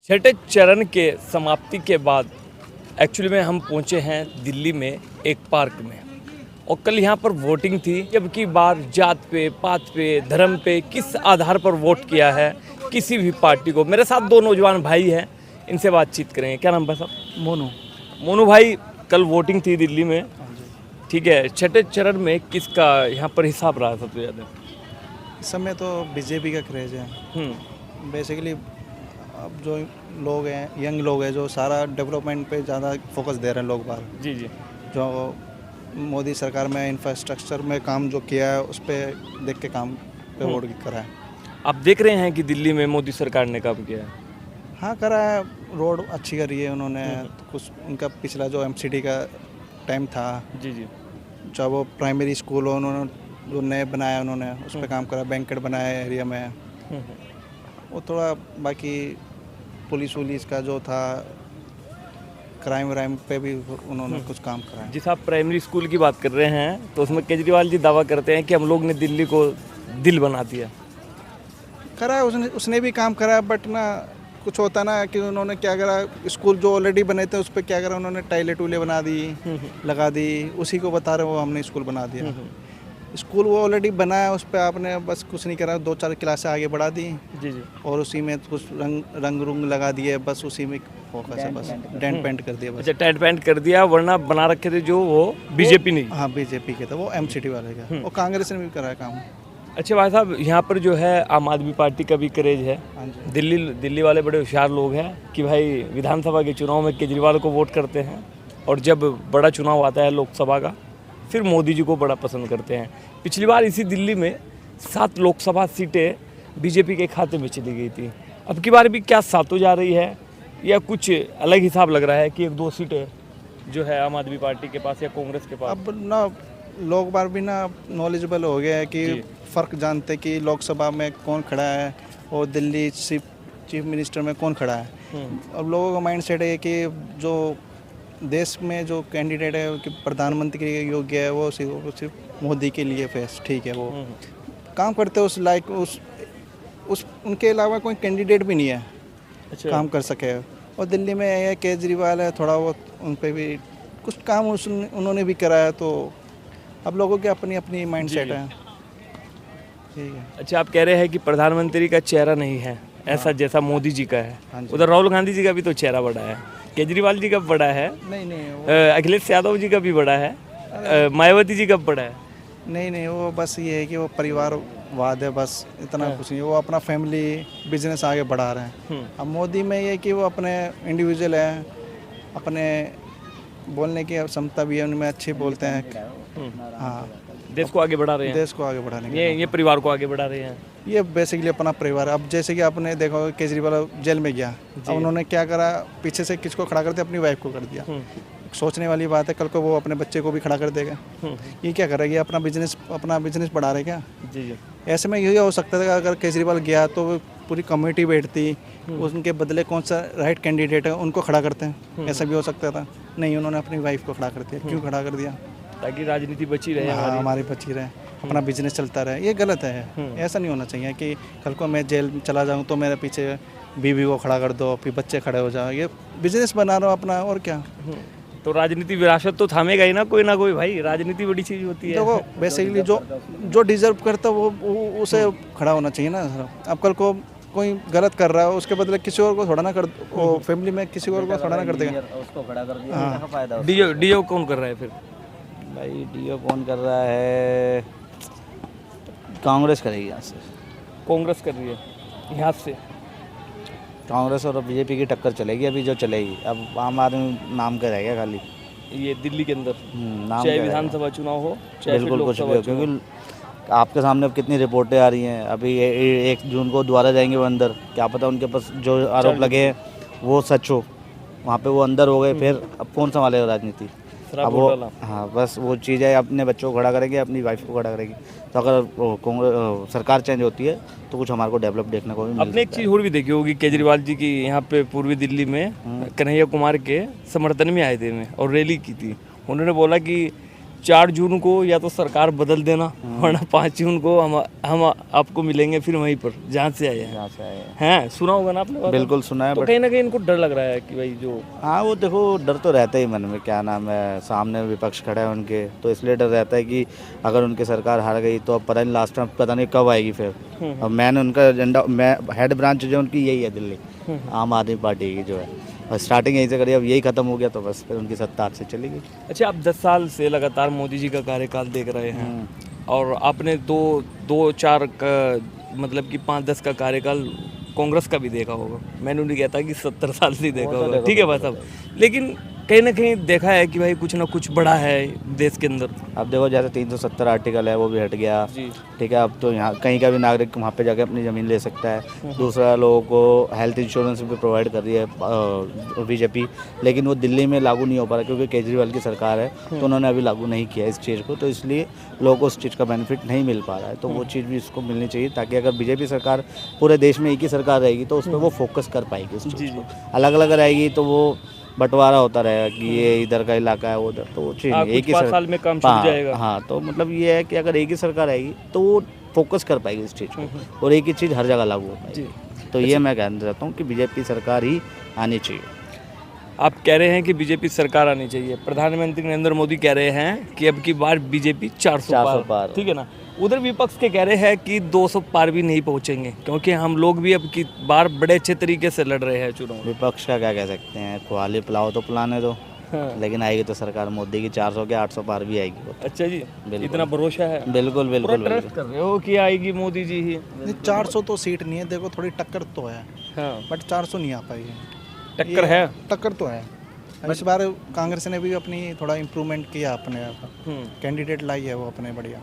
छठे चरण के समाप्ति के बाद एक्चुअली में हम पहुंचे हैं दिल्ली में एक पार्क में और कल यहाँ पर वोटिंग थी। जबकि बार जात पे, पात पे, धर्म पे किस आधार पर वोट किया है किसी भी पार्टी को। मेरे साथ दो नौजवान भाई हैं, इनसे बातचीत करेंगे। क्या नाम है साहब? मोनू भाई, कल वोटिंग थी दिल्ली में, ठीक है। छठे चरण में किसका यहाँ पर हिसाब रहा सबसे ज़्यादा? इस समय तो बीजेपी का क्रेज है। बेसिकली अब जो लोग हैं, यंग लोग हैं, जो सारा डेवलपमेंट पे ज़्यादा फोकस दे रहे हैं लोग बाहर। जी। जो मोदी सरकार में इंफ्रास्ट्रक्चर में काम जो किया है उस पर देख के काम पे वोट करा है। आप देख रहे हैं कि दिल्ली में मोदी सरकार ने काम किया है? हाँ करा है, रोड अच्छी करी है उन्होंने। कुछ उनका पिछला जो एमसीडी का टाइम था, जी। जब वो प्राइमरी स्कूल उन्होंने जो नए बनाया उन्होंने उस पर काम करा, बैंकेट बनाया एरिया में। वो थोड़ा बाकी पुलिस का जो था क्राइम पे भी उन्होंने कुछ काम करा है। जिस आप प्राइमरी स्कूल की बात कर रहे हैं तो उसमें केजरीवाल जी दावा करते हैं कि हम लोग ने दिल्ली को दिल बना दिया। करा है उसने भी काम करा है, बट ना कुछ होता ना कि उन्होंने क्या करा, स्कूल जो ऑलरेडी बने थे उस पर क्या करा, उन्होंने टाइलें टूले बना दी, लगा दी, उसी को बता रहे वो हमने स्कूल बना दिया। स्कूल वो ऑलरेडी बना है, उस पर आपने बस कुछ नहीं करा, 2-4 क्लासें आगे बढ़ा दी। जी। और उसी में कुछ रंग लगा दिए, बस उसी में फोकस है, बस डेंट पेंट कर दिया बस। अच्छा, टेंट पेंट कर दिया, वरना बना रखे थे जो वो बीजेपी नहीं। हाँ बीजेपी के था, वो एमसीडी वाले का, और कांग्रेस ने भी करा है काम। अच्छा भाई साहब, यहाँ पर जो है आम आदमी पार्टी का भी क्रेज है। दिल्ली वाले बड़े होशियार लोग हैं कि भाई विधानसभा के चुनाव में केजरीवाल को वोट करते हैं और जब बड़ा चुनाव आता है लोकसभा का फिर मोदी जी को बड़ा पसंद करते हैं। पिछली बार इसी दिल्ली में 7 लोकसभा सीटें बीजेपी के खाते में चली गई थी। अब की बार भी क्या सातों जा रही है या कुछ अलग हिसाब लग रहा है कि 1-2 सीटें जो है आम आदमी पार्टी के पास या कांग्रेस के पास? अब ना लोग बार भी ना नॉलेजेबल हो गया है कि फ़र्क जानते कि लोकसभा में कौन खड़ा है और दिल्ली चीफ मिनिस्टर में कौन खड़ा है। अब लोगों का माइंड सेट है कि जो देश में जो कैंडिडेट है कि प्रधानमंत्री के योग्य है वो सिर्फ मोदी के लिए फेस ठीक है, वो काम करते उस लाइक उस उनके अलावा कोई कैंडिडेट भी नहीं है। अच्छा। काम कर सके। और दिल्ली में ये केजरीवाल है, थोड़ा बहुत उन पर भी कुछ काम उन्होंने भी करा है, तो अब लोगों की अपनी अपनी माइंड सेट है। ठीक है। अच्छा, आप कह रहे हैं कि प्रधानमंत्री का चेहरा नहीं है ऐसा जैसा मोदी जी का है। उधर राहुल गांधी जी का भी तो चेहरा बड़ा है, केजरीवाल जी का बड़ा है, नहीं अखिलेश यादव जी का भी बड़ा है, मायावती जी का बड़ा है। नहीं वो बस ये है कि वो परिवारवाद है, बस इतना कुछ नहीं। वो अपना फैमिली बिजनेस आगे बढ़ा रहे हैं। अब मोदी में ये कि वो अपने इंडिविजुअल है, अपने बोलने की क्षमता भी है, उनमें अच्छे बोलते हैं। हाँ, देश को आगे बढ़ा रहे हैं, देश को आगे बढ़ाने के ये परिवार को आगे बढ़ा रहे हैं। ये बेसिकली अपना परिवार। अब जैसे कि आपने देखा केजरीवाल जेल में गया, अब उन्होंने क्या करा, पीछे से किसको खड़ा कर दिया, अपनी वाइफ को कर दिया। सोचने वाली बात है, कल को वो अपने बच्चे को भी खड़ा कर देगा। ये क्या करेगी, अपना बिजनेस बढ़ा रहे क्या? जी। ऐसे में यही हो सकता था अगर केजरीवाल गया तो पूरी कम्युनिटी बैठती, उनके बदले कौन सा राइट कैंडिडेट है उनको खड़ा करते हैं, ऐसा भी हो सकता था। नहीं, उन्होंने अपनी वाइफ को खड़ा कर दिया। क्यों खड़ा कर दिया? ताकि राजनीति बची रहे, हमारी बची रहे, अपना बिजनेस चलता रहे। ये गलत है, ऐसा नहीं होना चाहिए कि कल को मैं जेल चला जाऊँ तो मेरे पीछे बीवी को खड़ा कर दो, फिर बच्चे खड़े हो जाओ। ये बिजनेस बना रहा हो अपना, और क्या। तो राजनीति विरासत तो थामेगा ही ना कोई भाई, राजनीति बड़ी चीज़ होती है। देखो बेसिकली जो डिजर्व करता है वो उसे खड़ा होना चाहिए ना। अब कल को कोई गलत कर रहा है उसके बदले किसी और को थोड़ा ना कर, वो फैमिली में किसी और को थोड़ा ना कर देगा, उसको खड़ा कर दिया। हाँ, फायदा। डीओ कौन कर रहा है फिर? भाई डीओ कौन कर रहा है? कांग्रेस करेगी यहाँ से। कांग्रेस कर रही है यहाँ से? कांग्रेस और बीजेपी की टक्कर चलेगी अभी जो चलेगी। अब आम आदमी नाम का रह गया खाली ये दिल्ली के अंदर, चाहे विधानसभा चुनाव हो चाहे बिल्कुल कुछ भी हो, क्योंकि आपके सामने अब कितनी रिपोर्टें आ रही हैं। अभी 1 जून को दोबारा जाएंगे वो अंदर, क्या पता उनके पास जो आरोप लगे हैं वो सच हो, वहाँ पे वो अंदर हो गए, फिर अब कौन संभालेगा राजनीति? अब वो हाँ बस वो चीज़ है, अपने बच्चों को खड़ा करेगी, अपनी वाइफ को खड़ा करेगी। तो अगर सरकार चेंज होती है तो कुछ हमारे को डेवलप देखने को भी मिलता है। आपने एक चीज़ और भी देखी होगी, केजरीवाल जी की यहाँ पे पूर्वी दिल्ली में कन्हैया कुमार के समर्थन में आए थे और रैली की थी। उन्होंने बोला कि 4 जून को या तो सरकार बदल देना, वरना 5 जून को हम आपको मिलेंगे फिर वहीं पर जहाँ से आए हैं। जहाँ से आए हैं। हैं, सुना होगा ना आपने? बिल्कुल सुना है, तो बट कहीं ना कहीं इनको डर लग रहा है कि भाई जो हाँ वो देखो डर तो रहता ही मन में, क्या नाम है, सामने विपक्ष खड़ा है उनके, तो इसलिए डर रहता है कि अगर उनकी सरकार हार गई तो अब पता नहीं लास्ट में पता नहीं कब आएगी फिर। अब मैंने उनका एजेंडा, मैं हेड ब्रांच जो उनकी यही है दिल्ली, आम आदमी पार्टी की जो है, और स्टार्टिंग यहीं से करी, अब यही खत्म हो गया तो बस फिर उनकी सत्ता हाथ से चली गई। अच्छा, आप 10 साल से लगातार मोदी जी का कार्यकाल देख रहे हैं और आपने दो चार का मतलब कि 5-10 का कार्यकाल कांग्रेस का भी देखा होगा। मैंने नहीं कहता कि 70 साल से देखा होगा, ठीक है भाई साहब, लेकिन कहीं ना कहीं देखा है कि भाई कुछ ना कुछ बड़ा है देश के अंदर। अब देखो जैसे 370 आर्टिकल है वो भी हट गया, जी। ठीक है, अब तो यहाँ कहीं का भी नागरिक वहाँ पे जाके अपनी ज़मीन ले सकता है। दूसरा, लोगों को हेल्थ इंश्योरेंस भी प्रोवाइड कर रही है बीजेपी, लेकिन वो दिल्ली में लागू नहीं हो पा रहा क्योंकि केजरीवाल की सरकार है, तो उन्होंने अभी लागू नहीं किया इस चीज़ को, तो इसलिए लोगों को उस चीज़ का बेनिफिट नहीं मिल पा रहा है। तो वो चीज़ भी इसको मिलनी चाहिए, ताकि अगर बीजेपी सरकार पूरे देश में एक ही सरकार रहेगी तो उस पर वो फोकस कर पाएगी उस चीज़ को। अलग अलग रहेगी तो वो बंटवारा होता रहेगा कि ये इधर का इलाका है, वो उधर, तो वो चीज़ एक ही 5 साल में काम छूट जाएगा। हाँ, तो मतलब ये है कि अगर एक ही सरकार आएगी तो वो फोकस कर पाएगी इस चीज़ को, और एक ही चीज़ हर जगह लागू हो पाएगी। तो ये मैं कहना चाहता हूँ कि बीजेपी सरकार ही आनी चाहिए। आप कह रहे हैं कि बीजेपी सरकार आनी चाहिए, प्रधानमंत्री नरेंद्र मोदी कह रहे हैं कि अब की बार बीजेपी 400 पार, ठीक है ना। उधर विपक्ष के कह रहे हैं कि 200 पार भी नहीं पहुंचेंगे, क्योंकि हम लोग भी अब की बार बड़े अच्छे तरीके से लड़ रहे हैं चुनाव। विपक्ष का क्या कह सकते हैं, खुआली पिलाओ तो पिलाने दो, लेकिन आएगी तो सरकार मोदी की 400 के 800 पार भी आएगी। अच्छा जी, इतना भरोसा है? बिल्कुल बिल्कुल ट्रस्ट कर रहे हो कि आएगी मोदी जी ही? 400 तो सीट नहीं है, देखो थोड़ी टक्कर तो है, बट 400 नहीं आ पाएगी। टक्कर है? टक्कर तो है। इस बार कांग्रेस ने भी अपनी थोड़ा इम्प्रूवमेंट किया, अपने कैंडिडेट लाई है वो अपने, बढ़िया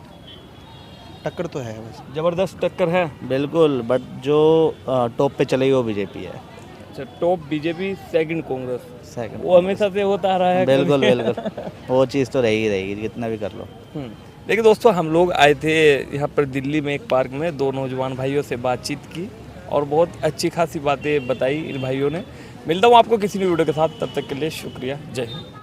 टक्कर तो है, बस जबरदस्त टक्कर है। बिल्कुल, बट जो टॉप पे चलेगी वो बीजेपी है। अच्छा, top BJP, second Congress, second वो हमेशा से होता आ रहा है। बिल्कुल बिल्कुल वो चीज़ तो रहेगी कितना भी कर लो। देखिए दोस्तों, हम लोग आए थे यहाँ पर दिल्ली में एक पार्क में, 2 नौजवान भाइयों से बातचीत की और बहुत अच्छी खासी बातें बताई इन भाइयों ने। मिलता हूँ आपको किसी भी वीडियो के साथ, तब तक के लिए शुक्रिया, जय हिंद।